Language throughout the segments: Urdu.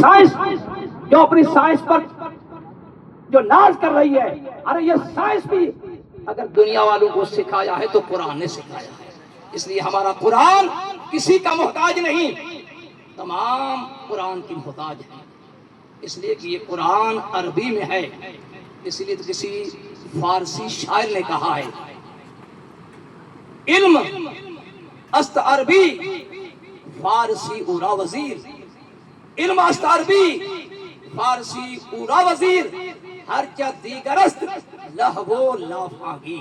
سائنس جو اپنی سائنس پر جو ناز کر رہی ہے، ارے یہ سائنس بھی اگر دنیا والوں کو سکھایا ہے تو قرآن نے سکھایا ہے. اس لیے ہمارا قرآن کسی کا محتاج نہیں، تمام قرآن کی محتاج ہے. اس لیے کہ یہ قرآن عربی میں ہے. اس لیے تو کسی فارسی شاعر نے کہا ہے، علم است عربی فارسی اورا وزیر، علم است عربی فارسی اورا وزیر، ہر چا دیگر است لہو لافاگی.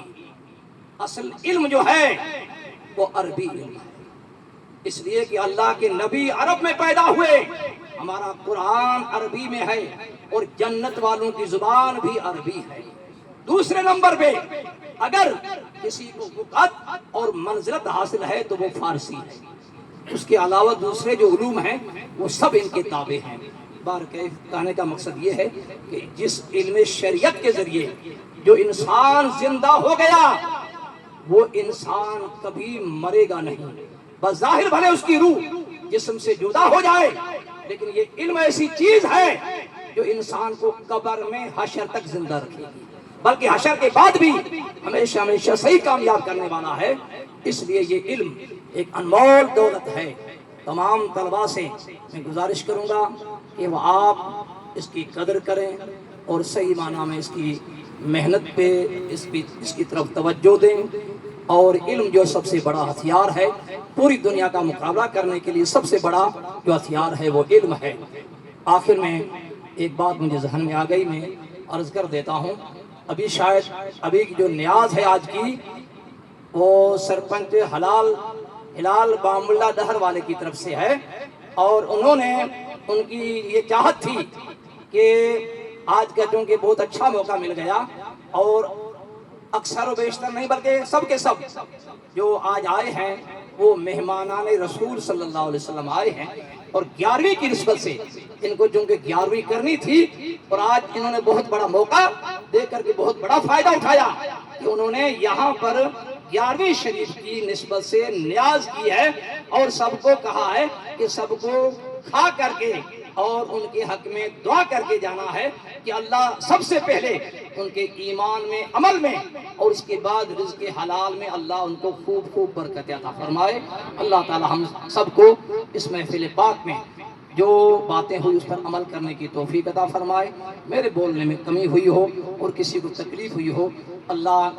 اصل علم جو ہے وہ عربی علم ہے. اس لیے کہ اللہ کے نبی عرب میں پیدا ہوئے، ہمارا قرآن عربی میں ہے، اور جنت والوں کی زبان بھی عربی ہے. دوسرے نمبر پہ اگر کسی کو وقت اور منزلت حاصل ہے تو وہ فارسی ہے. اس کے علاوہ دوسرے جو علوم ہیں وہ سب ان کے تابع ہیں. کہنے کا مقصد یہ ہے کہ جس علم شریعت کے ذریعے جو انسان زندہ ہو گیا وہ انسان کبھی مرے گا نہیں. بظاہر بھلے اس کی روح جسم سے جدا ہو جائے، لیکن یہ علم ایسی چیز ہے جو انسان کو قبر میں حشر تک زندہ رکھے گی، بلکہ حشر کے بعد بھی ہمیشہ ہمیشہ صحیح کامیاب کرنے والا ہے. اس لیے یہ علم ایک انمول دولت ہے. تمام طلباء سے میں گزارش کروں گا کہ وہ آپ اس کی قدر کریں اور صحیح معنی میں اس کی محنت پہ اس کی طرف توجہ دیں. اور علم جو سب سے بڑا ہتھیار ہے پوری دنیا کا مقابلہ کرنے کے لیے، سب سے بڑا جو ہتھیار ہے وہ علم ہے. آخر میں ایک بات مجھے ذہن میں آ گئی، میں عرض کر دیتا ہوں. ابھی شاید ابھی کی جو نیاز ہے آج کی وہ سرپنچ ہلال بام اللہ ڈہر والے کی طرف سے ہے، اور انہوں نے ان کی یہ چاہت تھی کہ آج کا چونکہ بہت اچھا موقع مل گیا، اور اکثر و بیشتر نہیں بلکہ سب کے سب جو آج آئے ہیں وہ مہمانان رسول صلی اللہ علیہ وسلم آئے ہیں، اور 11ویں کی نسبت سے ان کو چونکہ 11ویں کرنی تھی، اور آج انہوں نے بہت بڑا موقع دے کر کے بہت بڑا فائدہ اٹھایا کہ انہوں نے یہاں پر 11ویں شریف کی نسبت سے نیاز کی ہے، اور سب کو کہا ہے کہ سب کو کھا کر کے اور ان کے حق میں دعا کر کے جانا ہے کہ اللہ سب سے پہلے ان کے ایمان میں، عمل میں، اور اس کے بعد رزق حلال میں اللہ ان کو خوب خوب برکت عطا فرمائے. اللہ تعالی ہم سب کو اس محفل پاک میں جو باتیں ہوئی اس پر عمل کرنے کی توفیق عطا فرمائے. میرے بولنے میں کمی ہوئی ہو اور کسی کو تکلیف ہوئی ہو، اللہ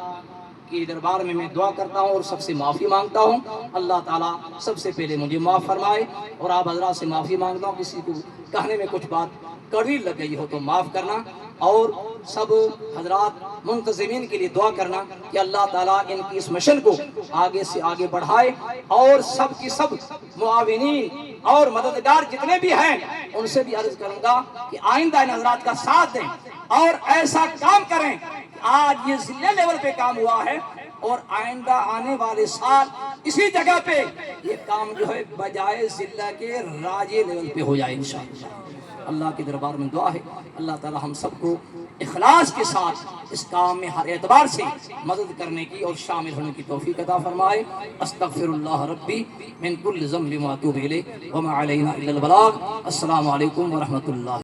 کی دربار میں دعا کرتا ہوں اور سب سے معافی مانگتا ہوں. اللہ تعالیٰ سب سے پہلے مجھے معاف فرمائے، اور آپ حضرات سے معافی مانگتا ہوں کسی کو کہنے میں کچھ بات کڑوی لگ گئی ہو تو معاف کرنا، اور سب حضرات منتظمین کے لیے دعا کرنا کہ اللہ تعالیٰ ان کی اس مشن کو آگے سے آگے بڑھائے، اور سب کی سب معاونین اور مددگار جتنے بھی ہیں ان سے بھی عرض کروں گا کہ آئندہ ان حضرات کا ساتھ دیں اور ایسا کام کریں. آج یہ ضلع لیول پہ کام ہوا ہے، اور آئندہ آنے والے سال اسی جگہ پہ یہ کام جو ہے بجائے ضلع کے راجے لیول پہ ہو جائے انشاءاللہ. اللہ کے دربار میں دعا ہے اللہ تعالی ہم سب کو اخلاص کے ساتھ اس کام میں ہر اعتبار سے مدد کرنے کی اور شامل ہونے کی توفیق عطا فرمائے. استغفر اللہ ربی من کل ذنب و اتوب الیہ وما علینا الا البلاغ. السلام علیکم ورحمۃ اللہ.